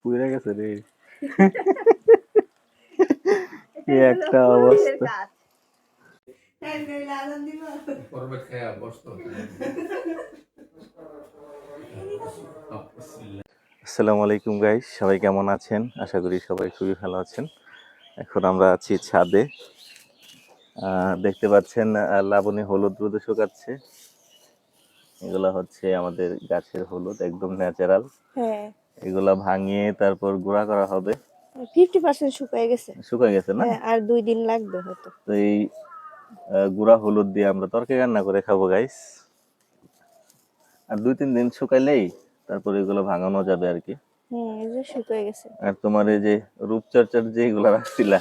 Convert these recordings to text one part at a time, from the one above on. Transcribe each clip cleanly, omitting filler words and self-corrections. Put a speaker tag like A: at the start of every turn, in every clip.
A: পুড়ে গেছে রে। কি একটা অবস্থা। আসসালামু আলাইকুম গাইস, সবাই কেমন আছেন? আশা করি সবাই খুবই ভালো আছেন। এখন আমরা আছি ছাদে। দেখতে পাচ্ছেন লাবণী হলুদ রোদে শুকাচ্ছে। এগুলা হচ্ছে আমাদের গাছের হলুদ, একদম ন্যাচারাল।
B: হ্যাঁ,
A: এগুলা ভাঙিয়ে তারপর গুঁড়া করা হবে।
B: 50% শুকিয়ে গেছে।
A: শুকিয়ে গেছে না?
B: হ্যাঁ, আর 2 দিন লাগবে হয়তো।
A: তো এই গুঁড়া হলুদ দিয়ে আমরা তরকারি রান্না করে খাবো গাইস। আর 2-3 দিন শুকাইলেই তারপর এগুলো ভাঙানো যাবে আর কি।
B: এই যে শুকিয়ে গেছে।
A: আর তোমার এই যে রূপচর্চার যে এগুলা রাখছিলা,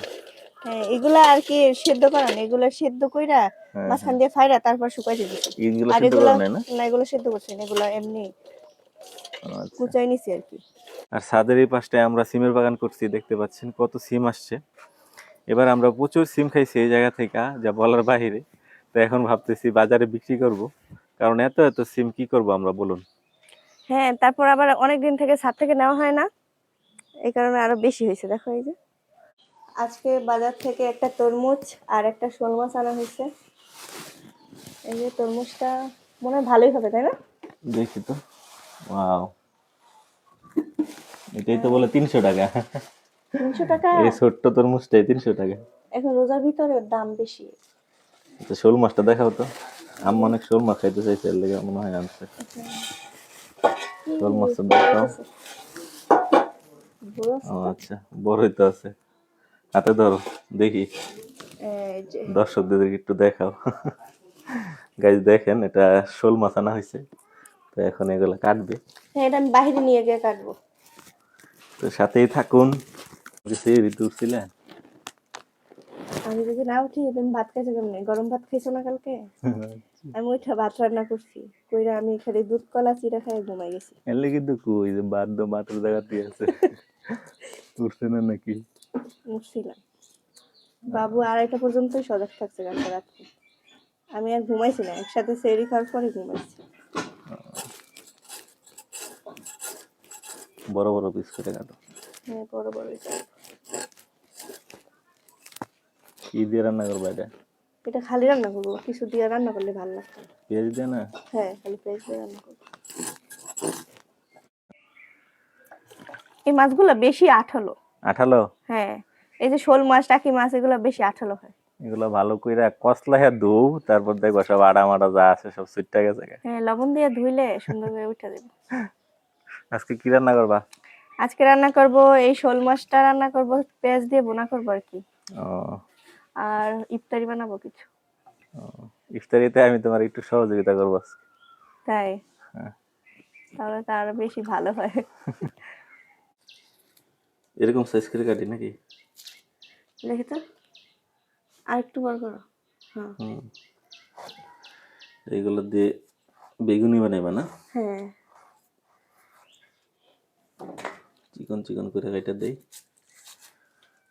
B: হ্যাঁ, এগুলা আর কি সেদ্ধ করা না, এগুলা সেদ্ধ কইরা মাঝখান দিয়ে ফাইরা তারপর শুকাইতে দিছি।
A: এইগুলো
B: আর
A: সিদ্ধ
B: এগুলা
A: করা নাই না?
B: না, এগুলা সেদ্ধ করছি না, এগুলা এমনি
A: আচ্ছা।
B: কুচাই নিছি আর কি।
A: আর ছাদের এই পাশটায় আমরা সিমের বাগান করছি, দেখতে পাচ্ছেন কত সিম আসছে। এবার আমরা প্রচুর সিম খাইছি এই জায়গা থেকে, যা বলার বাহিরে। তো এখন ভাবতেছি বাজারে বিক্রি করব, কারণ এত এত সিম কি করব আমরা বলুন।
B: হ্যাঁ, তারপর আবার অনেক দিন থেকে ছাদ থেকে নেওয়া হয় না, এই কারণে আরো বেশি হয়েছে। দেখো এই যে আজকে বাজার থেকে একটা তরমুজ আর একটা শোল মাছ আনা হয়েছে। এই যে তরমুজটা মনে হয় ভালোই হবে, তাই না?
A: দেখি তো। ওয়াও, এটাই তো বলে 300 টাকা।
B: 300 টাকা?
A: এই ছোট্ট তরমুজটাই 300 টাকা।
B: এখন রোজার ভিতরে দাম বেশি।
A: তো শোল মাছটা দেখাও তো। আম্মা অনেক শোল মাছ খাইতে চাইছে, এর লেগে মনে হয় আনছে। শোল মাছ দেখাও। ও আচ্ছা, বড়ই তো আছে। হাতে ধরো দেখি,
B: এই যে
A: দর্শকদের একটু দেখাও। গাইজ দেখেন, এটা শোল মাছ আনা হয়েছে। তো এখন এগুলো কাটবে।
B: হ্যাঁ, এটা আমি বাইরে নিয়ে গিয়ে কাটবো।
A: তো সাথেই থাকুন। ঋতু উঠছিলে?
B: আমি যদি না উঠি তুমি ভাত খাইছো কেমনে? গরম ভাত খাইছো না কালকে? আমি ওইটা ভাত রান্না করছি, কইরা আমি খালি দুধ কলা চিরা খাই ঘুমাই গেছি।
A: এর লেগে তো কই যে বাদ বাতের জায়গাতেই আছে। উঠছে না নাকি?
B: উঠছিলাম। বাবু 2:30 পর্যন্তই সজাগ থাকছে কালকে রাত্রে। আমি আর ঘুমাইছি না, একসাথে সেরি খাওয়ার পরে ঘুমাইছি।
A: বড় বড় পিস করে কাটো।
B: হ্যাঁ, বড় বড় এটা।
A: কি দিয়ে রান্না করবো এটা?
B: এটা খালি রান্না করবো, কিছু দিয়ে রান্না করলে ভালো লাগবে।
A: পেঁয়াজ দিয়ে না?
B: হ্যাঁ, খালি পেঁয়াজ দিয়ে রান্না করবো। এই মাছগুলো বেশি আঠালো।
A: আঠালো?
B: হ্যাঁ, এই যে শোল মাছ, টাকি মাছ, এগুলো বেশি আঠালো হয়।
A: এগুলো ভালো কইরা কসলাইয়া ধুও, তারপর দেখো সব আড়া মাড়া যা আছে সব সুইটটা গেছে।
B: হ্যাঁ, লবণ দিয়ে ধুইলে সুন্দর করে উঠে দেবো।
A: আজকে কি রান্না করবা?
B: আজকে রান্না করব এই শোল মাছটা রান্না করব, পেঁয়াজ দিয়ে ভুনা করব আর কি।
A: ও,
B: আর ইফতারি বানাবো কিছু।
A: ইফতারিতে আমি তোমার একটু সহযোগিতা করবো আজকে।
B: তাই?
A: হ্যাঁ।
B: তাহলে তো আরো বেশি ভালো হয়।
A: এরকম সাইজ করে কাটি নাকি?
B: দেখি তো, আর একটু বড় করো। হ্যাঁ
A: এইগুলো দিয়ে বেগুনি বানাইবা না?
B: হ্যাঁ,
A: চিকন চিকন করে কাটা দেই।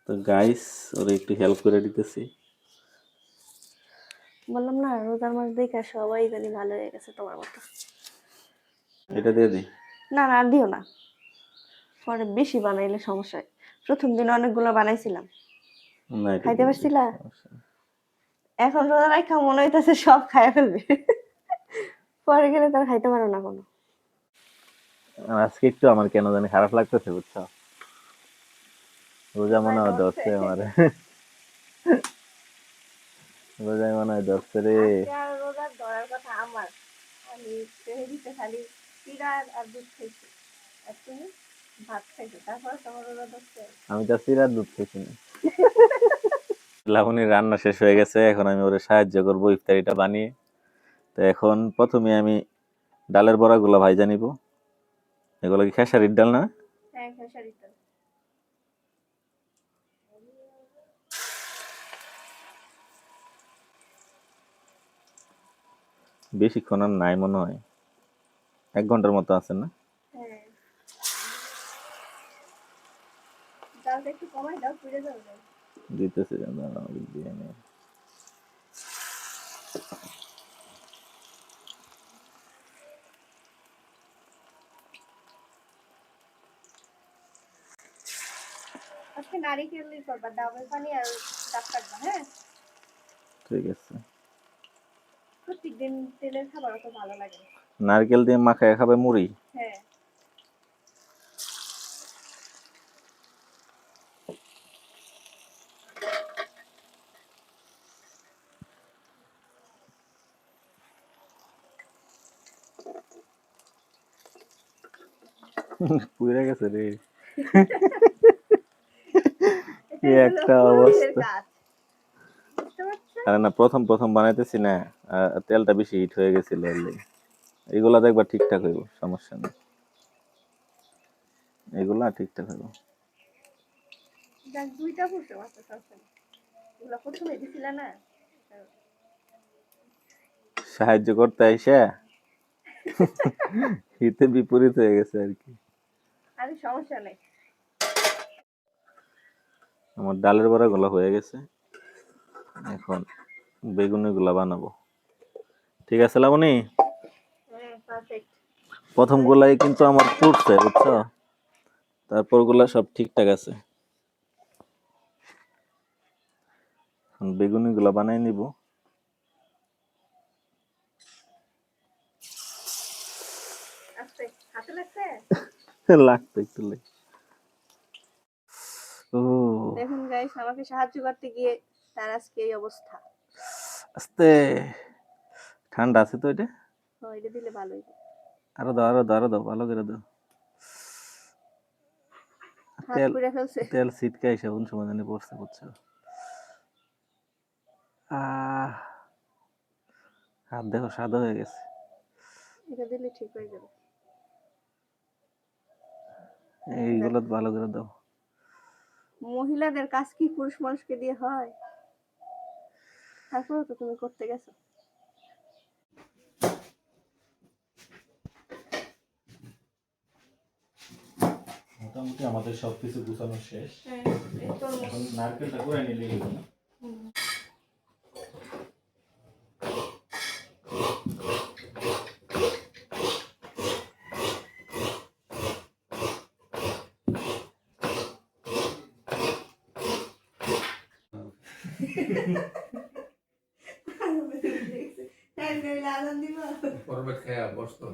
A: তো গাইস, ওরা একটু হেল্প করে দিতেছি।
B: বললাম না রোজার মাস দেখে সবাই জানি ভালো হয়ে গেছে তোমার মতো।
A: এটা দিয়ে দিই?
B: না না, আর দিও না, পরে বেশি বানাইলে সমস্যা হয়। প্রথম দিন অনেকগুলো বানাইছিলাম,
A: না, এটা
B: খাইতে
A: দিয়ে দিই,
B: পারছিলা।
A: সমস্যা নেই।
B: এখন রোজা রাখা মনে হইতেছে সব খাইয়া ফেলবে, পরে গেলে তার খাইতে পারো না কোনো।
A: আর আজকে একটু আমার কেন জানি খারাপ লাগতেছে, বুঝছো? রোজা মনে হয় ধরছে আমার। রোজায় মনে হয় ধরছে রে।
B: আজকে আর রোজার ধরার কথা আমার, আমি সেহরিতে খালি চিড়া আর দুধ খাইছি, আর তুমি ভাত খাইছো, তারপর তোমার রোজা ধরছে।
A: আমি তো চিরার দুধ খেয়েছি না। লাবণীর রান্না শেষ হয়ে গেছে, এখন আমি ওরে সাহায্য করবো ইফতারিটা বানিয়ে। তো এখন প্রথমে আমি ডালের বড়াগুলো ভাইজা নিব। এগুলো কি খেসারির ডাল না?
B: হ্যাঁ, খেসারির ডাল।
A: বেশিক্ষণ আর নাই মনে হয়, 1 ঘন্টার মতো আছে না?
B: হ্যাঁ, ডালটা একটু কমাই দাও, পুড়ে যাবে।
A: দিতেছে দিয়ে নে।
B: আজকে নারিকেলই করবা, ডাবের পানি আর ডাব কাটবা, হ্যাঁ?
A: ঠিক আছে।
B: প্রত্যেকদিন তেলের খাবার অত ভালো লাগে না।
A: নারকেল দিয়ে মাখায় খাবে মুড়ি।
B: হ্যাঁ।
A: পুড়ে গেছে রে। কি
B: এটাই হলো
A: একটা
B: পুরুষের
A: অবস্থা।
B: কাজ, বুঝতে পারছো?
A: আরে না, প্রথম প্রথম বানাইতেছি না, তেলটা বেশি হিট হয়ে গেছিল এর লেগে। এগুলা দেখবা ঠিকঠাক হইব, সমস্যা নেই। এগুলা ঠিকঠাক হইব।
B: যাক, দুইটা করছো মাত্র, সমস্যা নেই। এগুলো প্রথমে দিছিলা না?
A: সাহায্য করতে আইসা হিতে বিপরীত হয়ে গেছে আর কি।
B: আরে সমস্যা নেই।
A: আমার ডালের বড়া গুলা হয়ে গেছে, এখন বেগুনি গুলা বানাবো। ঠিক আছে লাবণী,
B: হ্যাঁ, পারফেক্ট।
A: প্রথম গুলাই কিন্তু আমার পুড়ছে, বুঝছো? তারপর গুলা সব ঠিকঠাক আছে। এখন বেগুনি গুলা বানাই নিব।
B: আস্তে, হাতে লাগছে?
A: লাগতো একটু লেগে। ও
B: দেখুন গাইস, আমাকে সাহায্য করতে গিয়ে তার আজকে এই অবস্থা।
A: আস্তে, ঠান্ডা আছে তো এটা।
B: ও, এটা দিলে ভালোই।
A: আরো দাও, আরো দাও, আরো দাও, ভালো করে দাও।
B: হাত
A: তেল
B: পুড়ে ফেলছে।
A: তেল ছিটকে এসে কোন সময় জানি পড়ছে, বুঝছো? আহ, হাত দেখো সাদা হয়ে গেছে।
B: এটা দিলে ঠিক হয়ে যাবে।
A: এইগুলো ভালো করে দাও।
B: মহিলাদের কাজ কি পুরুষ মানুষকে দিয়ে হয়? তারপরেও তো তুমি করতে গেছো।
A: মোটামুটি আমাদের সবকিছু গুছানো শেষ।
B: হ্যাঁ, এই তরমুজ।
A: এখন নারকেলটা করে নিলে হলো না?
B: হ্যাঁ, নইলে আজান দিব।
C: পরবে খেয়া বসতো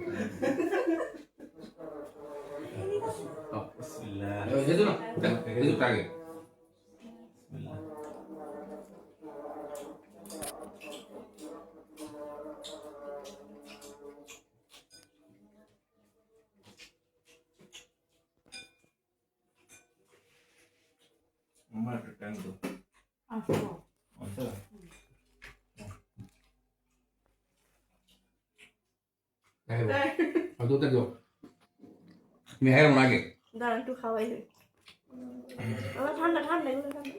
A: বিসমিল্লাহ।
C: যেহেতু না যেহেতু আগে
A: বিসমিল্লাহ। আমার একটা ট্যাঙ্ক দাও। আচ্ছা।
C: দুধ দিও তুমি হ্যাঁ আগে
B: দাঁড়ান, একটু খাওয়াই দিই। আমার ঠান্ডা ঠান্ডা, এগুলো ঠান্ডা।